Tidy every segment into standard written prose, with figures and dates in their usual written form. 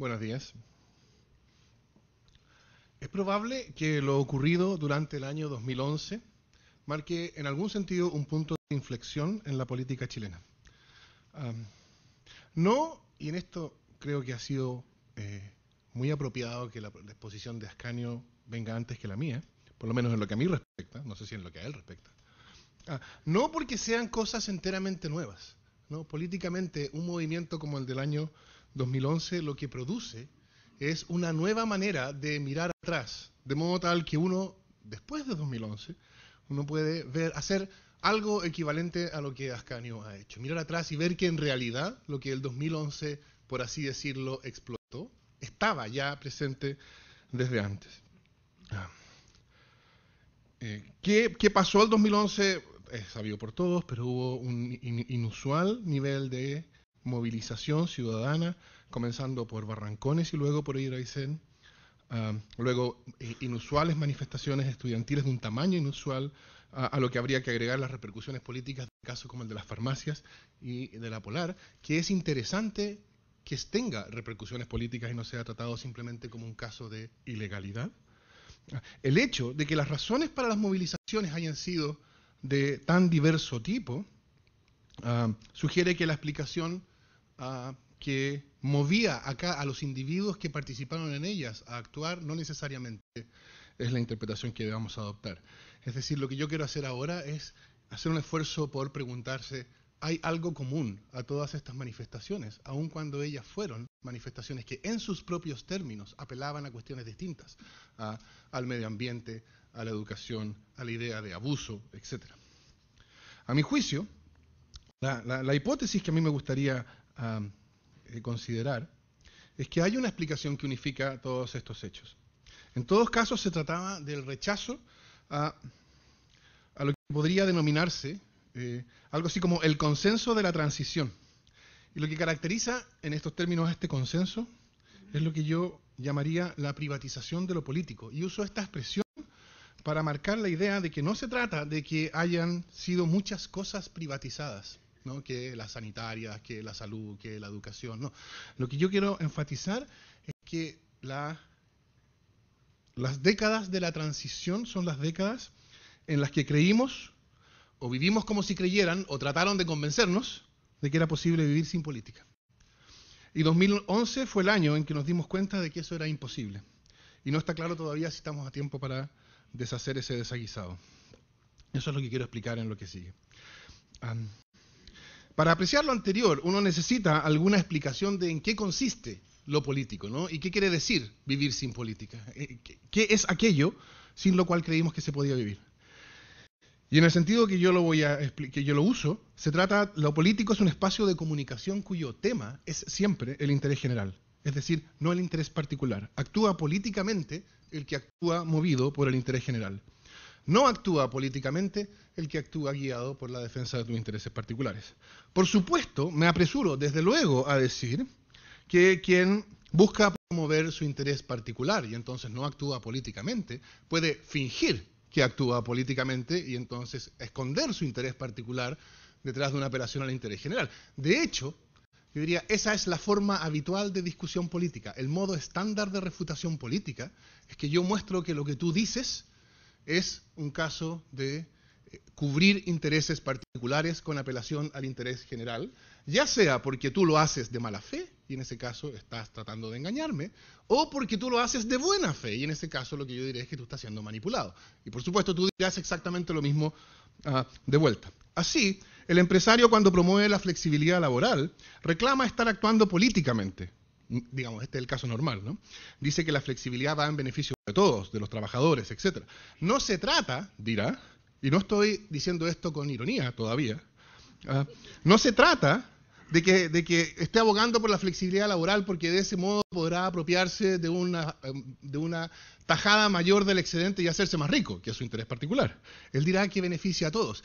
Buenos días. Es probable que lo ocurrido durante el año 2011 marque en algún sentido un punto de inflexión en la política chilena. No, y en esto creo que ha sido muy apropiado que la exposición de Ascanio venga antes que la mía, por lo menos en lo que a mí respecta, no sé si en lo que a él respecta. No porque sean cosas enteramente nuevas, ¿no? Políticamente, un movimiento como el del año 2011 lo que produce es una nueva manera de mirar atrás, de modo tal que uno, después de 2011, uno puede hacer algo equivalente a lo que Ascanio ha hecho. Mirar atrás y ver que en realidad lo que el 2011, por así decirlo, explotó, estaba ya presente desde antes. ¿Qué pasó el 2011? Es sabido por todos, pero hubo un inusual nivel de movilización ciudadana, comenzando por Barrancones y luego por Iraicén. Luego, inusuales manifestaciones estudiantiles de un tamaño inusual, a lo que habría que agregar las repercusiones políticas de casos como el de las farmacias y de la Polar, que es interesante que tenga repercusiones políticas y no sea tratado simplemente como un caso de ilegalidad. El hecho de que las razones para las movilizaciones hayan sido de tan diverso tipo sugiere que la explicación que movía acá a los individuos que participaron en ellas a actuar no necesariamente es la interpretación que debamos adoptar. Es decir, lo que yo quiero hacer ahora es hacer un esfuerzo por preguntarse, ¿hay algo común a todas estas manifestaciones, aun cuando ellas fueron manifestaciones que en sus propios términos apelaban a cuestiones distintas, al medio ambiente, a la educación, a la idea de abuso, etc.? A mi juicio, la hipótesis que a mí me gustaría considerar es que hay una explicación que unifica todos estos hechos. En todos casos se trataba del rechazo a lo que podría denominarse algo así como el consenso de la transición. Y lo que caracteriza en estos términos a este consenso es lo que yo llamaría la privatización de lo político. Y uso esta expresión para marcar la idea de que no se trata de que hayan sido muchas cosas privatizadas, ¿no? Que las sanitarias, que la salud, que la educación, no. Lo que yo quiero enfatizar es que las décadas de la transición son las décadas en las que creímos, o vivimos como si creyeran, o trataron de convencernos de que era posible vivir sin política. Y 2011 fue el año en que nos dimos cuenta de que eso era imposible. Y no está claro todavía si estamos a tiempo para deshacer ese desaguisado. Eso es lo que quiero explicar en lo que sigue. Para apreciar lo anterior, uno necesita alguna explicación de en qué consiste lo político, ¿no? Y qué quiere decir vivir sin política. ¿Qué es aquello sin lo cual creímos que se podía vivir? Y en el sentido que yo lo uso, lo político es un espacio de comunicación cuyo tema es siempre el interés general, es decir, no el interés particular. Actúa políticamente el que actúa movido por el interés general. No actúa políticamente el que actúa guiado por la defensa de tus intereses particulares. Por supuesto, me apresuro desde luego a decir que quien busca promover su interés particular y entonces no actúa políticamente, puede fingir que actúa políticamente y entonces esconder su interés particular detrás de una apelación al interés general. De hecho, yo diría, esa es la forma habitual de discusión política. El modo estándar de refutación política es que yo muestro que lo que tú dices es un caso de cubrir intereses particulares con apelación al interés general, ya sea porque tú lo haces de mala fe, y en ese caso estás tratando de engañarme, o porque tú lo haces de buena fe, y en ese caso lo que yo diré es que tú estás siendo manipulado. Y por supuesto tú dirás exactamente lo mismo de vuelta. Así, el empresario cuando promueve la flexibilidad laboral reclama estar actuando políticamente. Digamos, este es el caso normal, ¿no? Dice que la flexibilidad va en beneficio de todos, de los trabajadores, etc. No se trata, dirá, y no estoy diciendo esto con ironía todavía, no se trata de que esté abogando por la flexibilidad laboral porque de ese modo podrá apropiarse de una tajada mayor del excedente y hacerse más rico, que es su interés particular. Él dirá que beneficia a todos.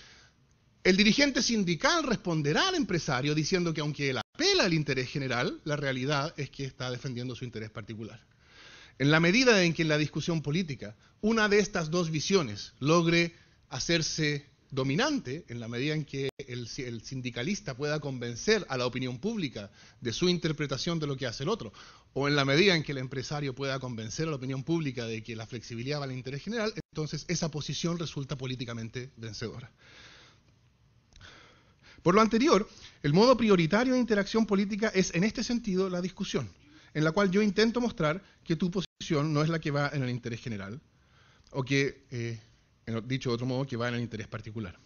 El dirigente sindical responderá al empresario diciendo que aunque él apela al interés general, la realidad es que está defendiendo su interés particular. En la medida en que en la discusión política una de estas dos visiones logre hacerse dominante, en la medida en que el el sindicalista pueda convencer a la opinión pública de su interpretación de lo que hace el otro, o en la medida en que el empresario pueda convencer a la opinión pública de que la flexibilidad va al interés general, entonces esa posición resulta políticamente vencedora. Por lo anterior, el modo prioritario de interacción política es, en este sentido, la discusión, en la cual yo intento mostrar que tu posición no es la que va en el interés general, o que, dicho de otro modo, que va en el interés particular.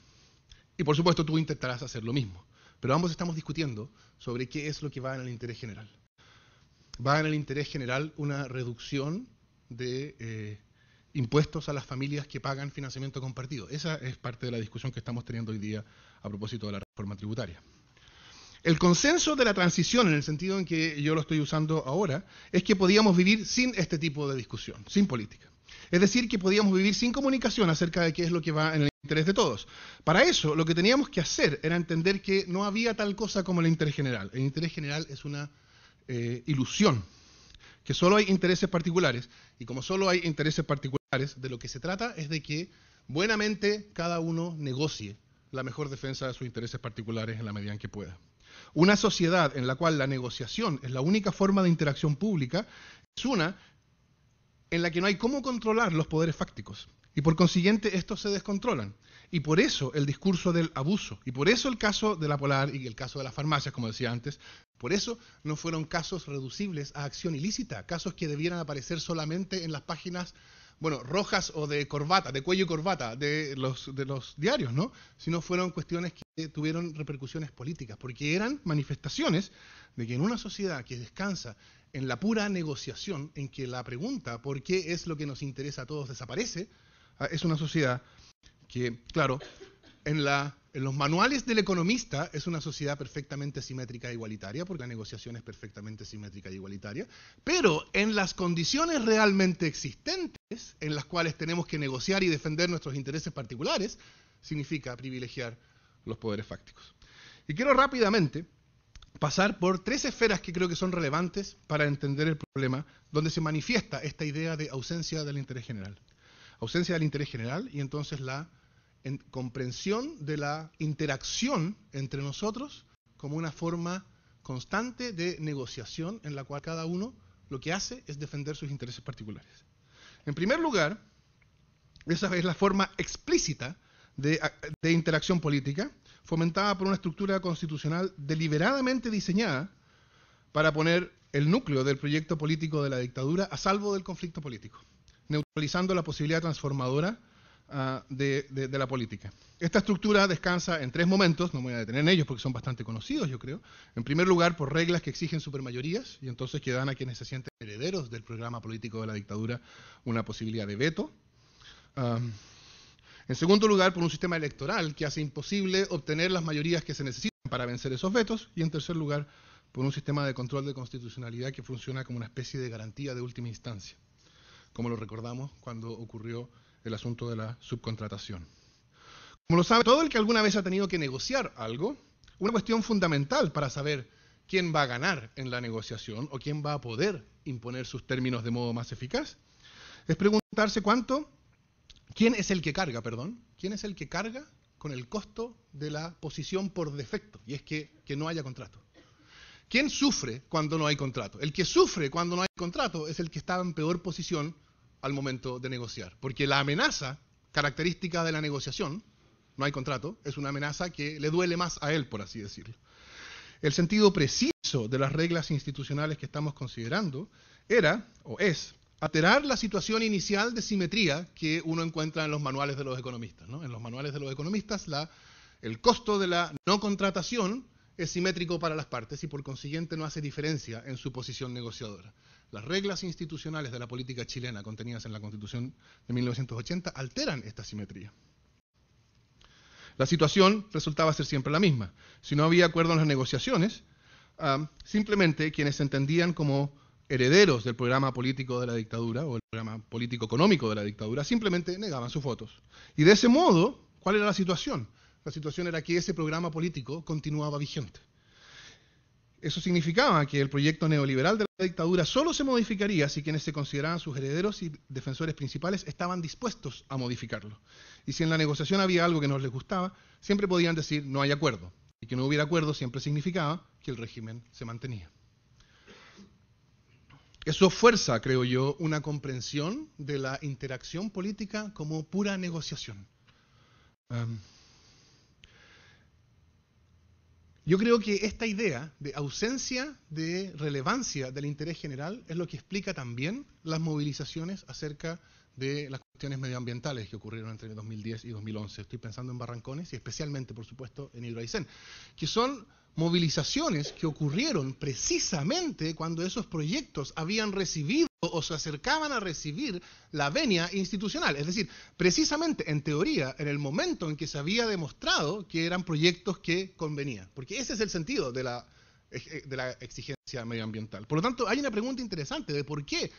Y por supuesto tú intentarás hacer lo mismo, pero ambos estamos discutiendo sobre qué es lo que va en el interés general. ¿Va en el interés general una reducción de impuestos a las familias que pagan financiamiento compartido? Esa es parte de la discusión que estamos teniendo hoy día a propósito de la reforma tributaria. El consenso de la transición, en el sentido en que yo lo estoy usando ahora, es que podíamos vivir sin este tipo de discusión, sin política. Es decir, que podíamos vivir sin comunicación acerca de qué es lo que va en el interés de todos. Para eso, lo que teníamos que hacer era entender que no había tal cosa como el interés general. El interés general es una ilusión, que solo hay intereses particulares, y como solo hay intereses particulares, de lo que se trata es de que buenamente cada uno negocie la mejor defensa de sus intereses particulares en la medida en que pueda. Una sociedad en la cual la negociación es la única forma de interacción pública es una en la que no hay cómo controlar los poderes fácticos, y por consiguiente estos se descontrolan. Y por eso el discurso del abuso, y por eso el caso de la Polar y el caso de las farmacias, como decía antes, por eso no fueron casos reducibles a acción ilícita, casos que debieran aparecer solamente en las páginas, bueno, rojas o de corbata, de cuello y corbata de los diarios, ¿no? Sino fueron cuestiones que tuvieron repercusiones políticas, porque eran manifestaciones de que en una sociedad que descansa en la pura negociación, en que la pregunta por qué es lo que nos interesa a todos desaparece, es una sociedad que, claro, en los manuales del economista es una sociedad perfectamente simétrica e igualitaria, porque la negociación es perfectamente simétrica e igualitaria, pero en las condiciones realmente existentes, en las cuales tenemos que negociar y defender nuestros intereses particulares, significa privilegiar los poderes fácticos. Y quiero rápidamente pasar por tres esferas que creo que son relevantes para entender el problema, donde se manifiesta esta idea de ausencia del interés general. Ausencia del interés general y entonces la comprensión de la interacción entre nosotros como una forma constante de negociación en la cual cada uno lo que hace es defender sus intereses particulares. En primer lugar, esa es la forma explícita de interacción política, fomentada por una estructura constitucional deliberadamente diseñada para poner el núcleo del proyecto político de la dictadura a salvo del conflicto político, neutralizando la posibilidad transformadora de la política. Esta estructura descansa en tres momentos, no me voy a detener en ellos porque son bastante conocidos, yo creo. En primer lugar, por reglas que exigen supermayorías y entonces que dan a quienes se sienten herederos del programa político de la dictadura una posibilidad de veto. En segundo lugar, por un sistema electoral que hace imposible obtener las mayorías que se necesitan para vencer esos vetos. Y en tercer lugar, por un sistema de control de constitucionalidad que funciona como una especie de garantía de última instancia, como lo recordamos cuando ocurrió el asunto de la subcontratación. Como lo sabe todo el que alguna vez ha tenido que negociar algo, una cuestión fundamental para saber quién va a ganar en la negociación o quién va a poder imponer sus términos de modo más eficaz, es preguntarse ¿quién es el que carga con el costo de la posición por defecto? Y es que no haya contrato. ¿Quién sufre cuando no hay contrato? El que sufre cuando no hay contrato es el que está en peor posición al momento de negociar. Porque la amenaza característica de la negociación, no hay contrato, es una amenaza que le duele más a él, por así decirlo. El sentido preciso de las reglas institucionales que estamos considerando era, o es, alterar la situación inicial de simetría que uno encuentra en los manuales de los economistas, ¿no? En los manuales de los economistas, el costo de la no contratación es simétrico para las partes y por consiguiente no hace diferencia en su posición negociadora. Las reglas institucionales de la política chilena contenidas en la Constitución de 1980 alteran esta simetría. La situación resultaba ser siempre la misma. Si no había acuerdo en las negociaciones, simplemente quienes se entendían como herederos del programa político de la dictadura o el programa político-económico de la dictadura, simplemente negaban sus votos. Y de ese modo, ¿cuál era la situación? La situación era que ese programa político continuaba vigente. Eso significaba que el proyecto neoliberal de la dictadura solo se modificaría si quienes se consideraban sus herederos y defensores principales estaban dispuestos a modificarlo. Y si en la negociación había algo que no les gustaba, siempre podían decir no hay acuerdo. Y que no hubiera acuerdo siempre significaba que el régimen se mantenía. Eso fuerza, creo yo, una comprensión de la interacción política como pura negociación. Yo creo que esta idea de ausencia de relevancia del interés general es lo que explica también las movilizaciones acerca de las cuestiones medioambientales que ocurrieron entre 2010 y 2011. Estoy pensando en Barrancones y especialmente, por supuesto, en Hidro Aysén, que son movilizaciones que ocurrieron precisamente cuando esos proyectos habían recibido o se acercaban a recibir la venia institucional. Es decir, precisamente, en teoría, en el momento en que se había demostrado que eran proyectos que convenían. Porque ese es el sentido de la exigencia medioambiental. Por lo tanto, hay una pregunta interesante de por qué,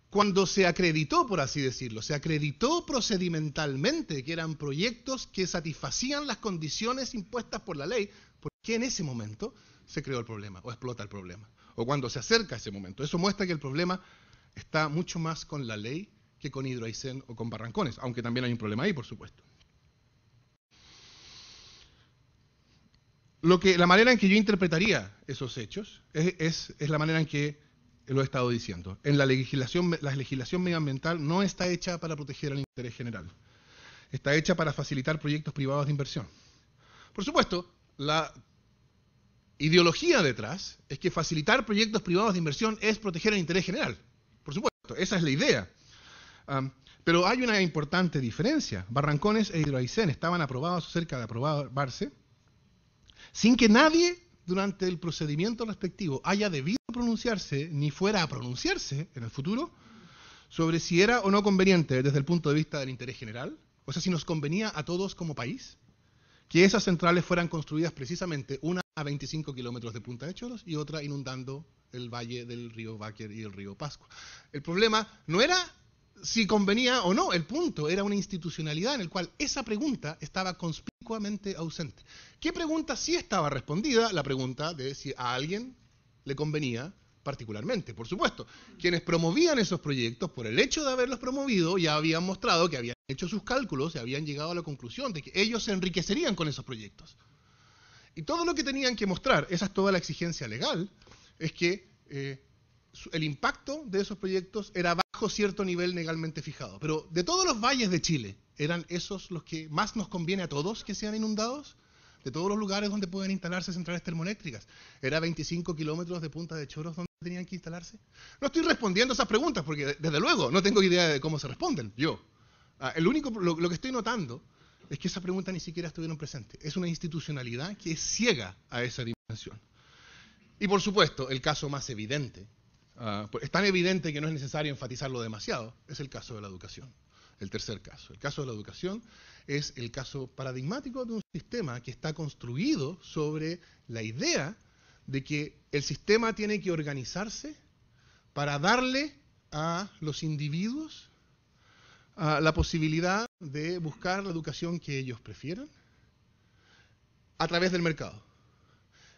cuando se acreditó, por así decirlo, se acreditó procedimentalmente que eran proyectos que satisfacían las condiciones impuestas por la ley, ¿por qué en ese momento se creó el problema o explota el problema? O cuando se acerca ese momento. Eso muestra que el problema está mucho más con la ley que con Hidro Aysén o con Barrancones, aunque también hay un problema ahí, por supuesto. La manera en que yo interpretaría esos hechos es la manera en que lo he estado diciendo. La legislación medioambiental no está hecha para proteger el interés general. Está hecha para facilitar proyectos privados de inversión. Por supuesto, la ideología detrás es que facilitar proyectos privados de inversión es proteger el interés general. Por supuesto, esa es la idea. Pero hay una importante diferencia. Barrancones e Hidro Aysén estaban aprobados o cerca de aprobarse sin que nadie durante el procedimiento respectivo haya debido pronunciarse ni fuera a pronunciarse en el futuro sobre si era o no conveniente desde el punto de vista del interés general, o sea, si nos convenía a todos como país, que esas centrales fueran construidas precisamente una a 25 kilómetros de Punta de Choros y otra inundando el valle del río Báquer y el río Pascua. El problema no era si convenía o no, el punto era una institucionalidad en el cual esa pregunta estaba conspicuamente ausente. ¿Qué pregunta sí estaba respondida? La pregunta de si a alguien le convenía particularmente. Por supuesto, quienes promovían esos proyectos, por el hecho de haberlos promovido, ya habían mostrado que habían hecho sus cálculos y habían llegado a la conclusión de que ellos se enriquecerían con esos proyectos. Y todo lo que tenían que mostrar, esa es toda la exigencia legal, es que el impacto de esos proyectos era bajo cierto nivel legalmente fijado. Pero de todos los valles de Chile, ¿eran esos los que más nos conviene a todos que sean inundados? De todos los lugares donde pueden instalarse centrales termoeléctricas, ¿era 25 kilómetros de Punta de Choros donde tenían que instalarse? No estoy respondiendo a esas preguntas porque, desde luego, no tengo idea de cómo se responden, yo. Lo que estoy notando es que esas preguntas ni siquiera estuvieron presentes. Es una institucionalidad que es ciega a esa dimensión. Y, por supuesto, el caso más evidente, es tan evidente que no es necesario enfatizarlo demasiado, es el caso de la educación. El tercer caso. El caso de la educación es el caso paradigmático de un sistema que está construido sobre la idea de que el sistema tiene que organizarse para darle a los individuos la posibilidad de buscar la educación que ellos prefieran a través del mercado.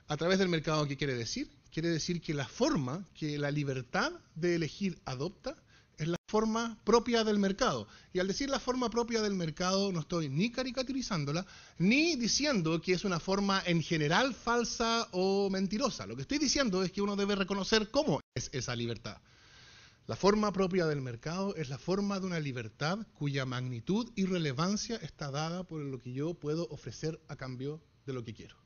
¿A través del mercado qué quiere decir? Quiere decir que la forma que la libertad de elegir adopta es la forma propia del mercado. Y al decir la forma propia del mercado no estoy ni caricaturizándola, ni diciendo que es una forma en general falsa o mentirosa. Lo que estoy diciendo es que uno debe reconocer cómo es esa libertad. La forma propia del mercado es la forma de una libertad cuya magnitud y relevancia está dada por lo que yo puedo ofrecer a cambio de lo que quiero.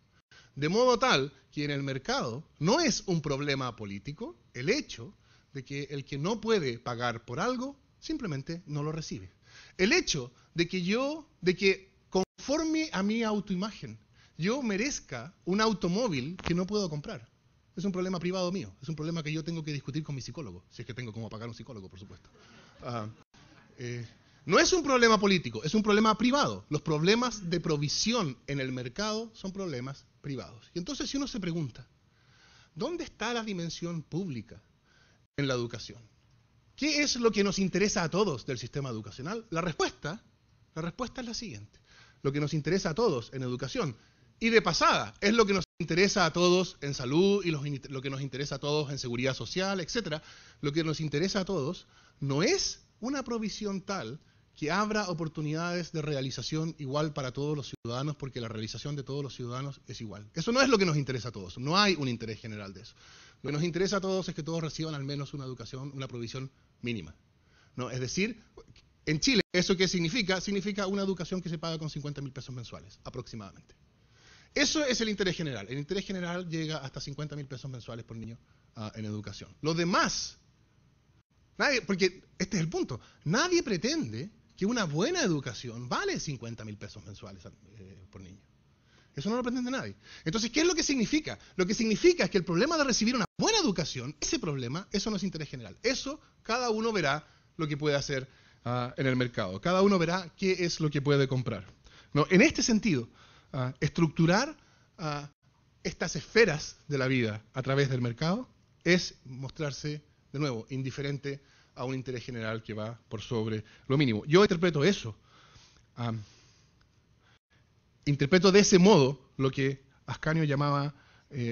De modo tal que en el mercado no es un problema político el hecho de que el que no puede pagar por algo simplemente no lo recibe. El hecho de que conforme a mi autoimagen yo merezca un automóvil que no puedo comprar. Es un problema privado mío, es un problema que yo tengo que discutir con mi psicólogo, si es que tengo cómo pagar un psicólogo, por supuesto. No es un problema político, es un problema privado. Los problemas de provisión en el mercado son problemas privados. Y entonces si uno se pregunta, ¿dónde está la dimensión pública en la educación? ¿Qué es lo que nos interesa a todos del sistema educacional? La respuesta es la siguiente. Lo que nos interesa a todos en educación, y de pasada, es lo que nos interesa a todos en salud y lo que nos interesa a todos en seguridad social, etcétera, lo que nos interesa a todos no es una provisión tal que abra oportunidades de realización igual para todos los ciudadanos, porque la realización de todos los ciudadanos es igual. Eso no es lo que nos interesa a todos, no hay un interés general de eso. Lo que nos interesa a todos es que todos reciban al menos una educación, una provisión mínima, ¿no? Es decir, en Chile, ¿eso qué significa? Significa una educación que se paga con 50.000 pesos mensuales, aproximadamente. Eso es el interés general. El interés general llega hasta 50.000 pesos mensuales por niño en educación. Lo demás, porque este es el punto, nadie pretende que una buena educación vale 50.000 pesos mensuales por niño. Eso no lo pretende nadie. Entonces, ¿qué es lo que significa? Lo que significa es que el problema de recibir una buena educación, ese problema, eso no es interés general. Eso cada uno verá lo que puede hacer en el mercado. Cada uno verá qué es lo que puede comprar, ¿no? En este sentido, estructurar estas esferas de la vida a través del mercado es mostrarse, de nuevo, indiferente a un interés general que va por sobre lo mínimo. Yo interpreto eso, interpreto de ese modo lo que Ascanio llamaba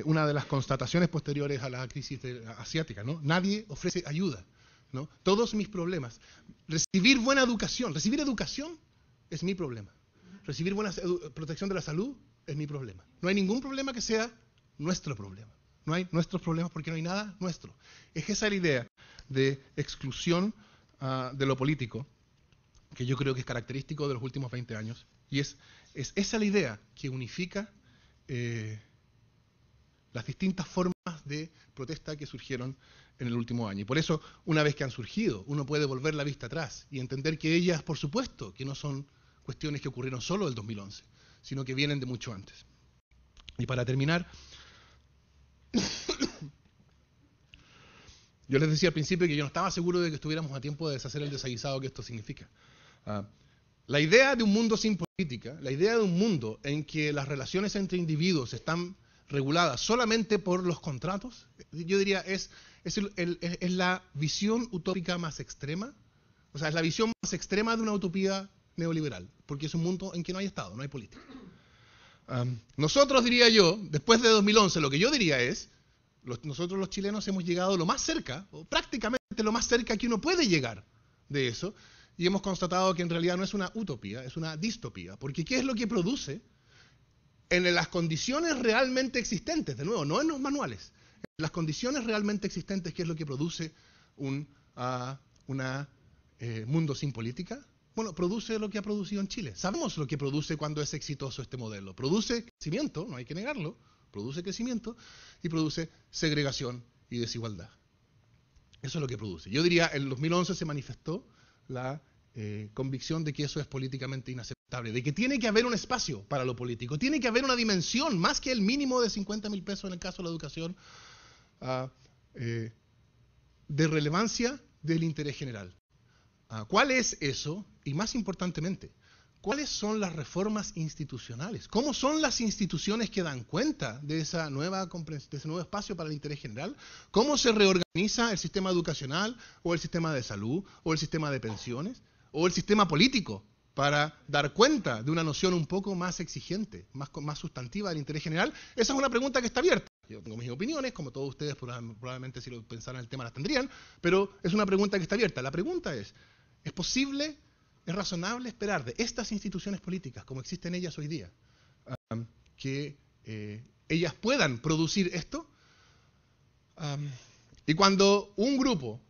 una de las constataciones posteriores a la crisis asiática, ¿no? Nadie ofrece ayuda, ¿no? Todos mis problemas. Recibir buena educación, recibir educación es mi problema. Recibir buena protección de la salud es mi problema. No hay ningún problema que sea nuestro problema. No hay nuestros problemas porque no hay nada nuestro. Es esa la idea de exclusión de lo político que yo creo que es característico de los últimos 20 años. Y es esa la idea que unifica las distintas formas de protesta que surgieron en el último año. Y por eso, una vez que han surgido, uno puede volver la vista atrás y entender que ellas, por supuesto, que no son cuestiones que ocurrieron solo el 2011, sino que vienen de mucho antes. Y para terminar, yo les decía al principio que yo no estaba seguro de que estuviéramos a tiempo de deshacer el desaguisado que esto significa. La idea de un mundo sin política, la idea de un mundo en que las relaciones entre individuos están reguladas solamente por los contratos, yo diría es la visión utópica más extrema, o sea, es la visión más extrema de una utopía neoliberal, porque es un mundo en que no hay Estado, no hay política. Nosotros, diría yo, después de 2011, lo que yo diría es, nosotros los chilenos hemos llegado lo más cerca, o prácticamente lo más cerca que uno puede llegar de eso, y hemos constatado que en realidad no es una utopía, es una distopía, porque ¿qué es lo que produce? En las condiciones realmente existentes, de nuevo, no en los manuales, en las condiciones realmente existentes, ¿qué es lo que produce un mundo sin política? Bueno, produce lo que ha producido en Chile. Sabemos lo que produce cuando es exitoso este modelo. Produce crecimiento, no hay que negarlo, produce crecimiento y produce segregación y desigualdad. Eso es lo que produce. Yo diría, en 2011 se manifestó la convicción de que eso es políticamente inaceptable, de que tiene que haber un espacio para lo político, tiene que haber una dimensión, más que el mínimo de 50.000 pesos en el caso de la educación, de relevancia del interés general. ¿Cuál es eso? Y más importantemente, ¿cuáles son las reformas institucionales? ¿Cómo son las instituciones que dan cuenta de ese nuevo espacio para el interés general? ¿Cómo se reorganiza el sistema educacional o el sistema de salud o el sistema de pensiones o el sistema político para dar cuenta de una noción un poco más exigente, más sustantiva del interés general? Esa es una pregunta que está abierta. Yo tengo mis opiniones, como todos ustedes probablemente si lo pensaran el tema las tendrían, pero es una pregunta que está abierta. La pregunta es posible, es razonable esperar de estas instituciones políticas, como existen ellas hoy día, que ellas puedan producir esto? Y cuando un grupo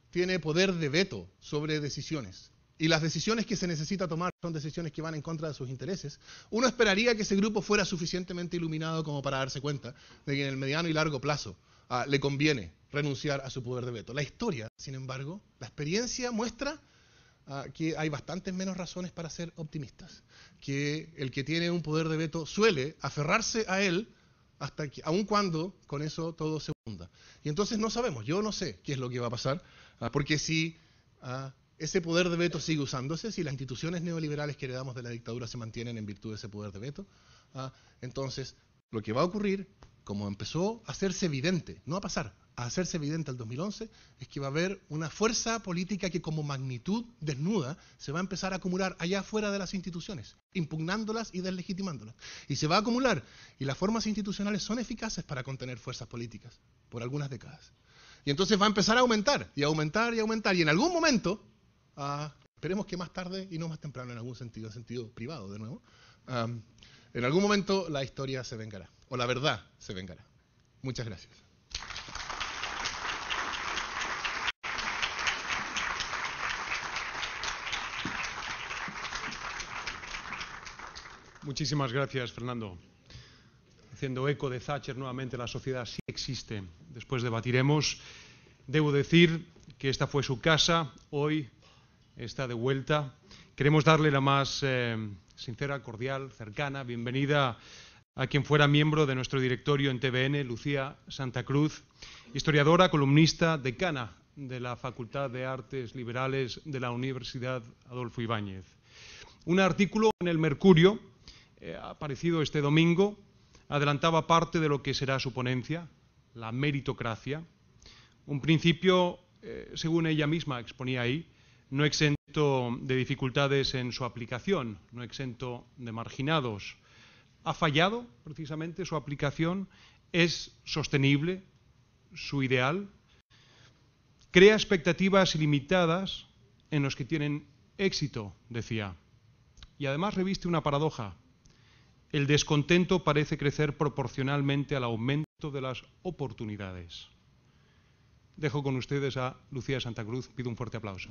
tiene poder de veto sobre decisiones, y las decisiones que se necesita tomar son decisiones que van en contra de sus intereses, uno esperaría que ese grupo fuera suficientemente iluminado como para darse cuenta de que en el mediano y largo plazo le conviene renunciar a su poder de veto. La historia, sin embargo, la experiencia muestra que hay bastantes menos razones para ser optimistas, que el que tiene un poder de veto suele aferrarse a él aun cuando con eso todo se hunda. Y entonces no sabemos, yo no sé qué es lo que va a pasar, porque si ese poder de veto sigue usándose, si las instituciones neoliberales que heredamos de la dictadura se mantienen en virtud de ese poder de veto, entonces lo que va a ocurrir como empezó a hacerse evidente, no a pasar, a hacerse evidente el 2011, es que va a haber una fuerza política que como magnitud desnuda se va a empezar a acumular allá afuera de las instituciones, impugnándolas y deslegitimándolas. Y se va a acumular, y las formas institucionales son eficaces para contener fuerzas políticas por algunas décadas. Y entonces va a empezar a aumentar, y aumentar, y aumentar, y en algún momento, esperemos que más tarde y no más temprano en algún sentido, en sentido privado de nuevo, en algún momento la historia se vengará, o la verdad se vengará. Muchas gracias. Muchísimas gracias, Fernando. Haciendo eco de Thatcher, nuevamente la sociedad sí existe. Después debatiremos. Debo decir que esta fue su casa, hoy está de vuelta. Queremos darle la más sincera, cordial, cercana bienvenida a quien fuera miembro de nuestro directorio en TVN, Lucía Santa Cruz, historiadora, columnista, decana de la Facultad de Artes Liberales de la Universidad Adolfo Ibáñez. Un artículo en El Mercurio, aparecido este domingo, adelantaba parte de lo que será su ponencia, la meritocracia, un principio, según ella misma exponía ahí, no exento de dificultades en su aplicación, no exento de marginados. ¿Ha fallado precisamente su aplicación? ¿Es sostenible su ideal? Crea expectativas ilimitadas en los que tienen éxito, decía. Y además reviste una paradoja. El descontento parece crecer proporcionalmente al aumento de las oportunidades. Dejo con ustedes a Lucía Santa Cruz. Pido un fuerte aplauso.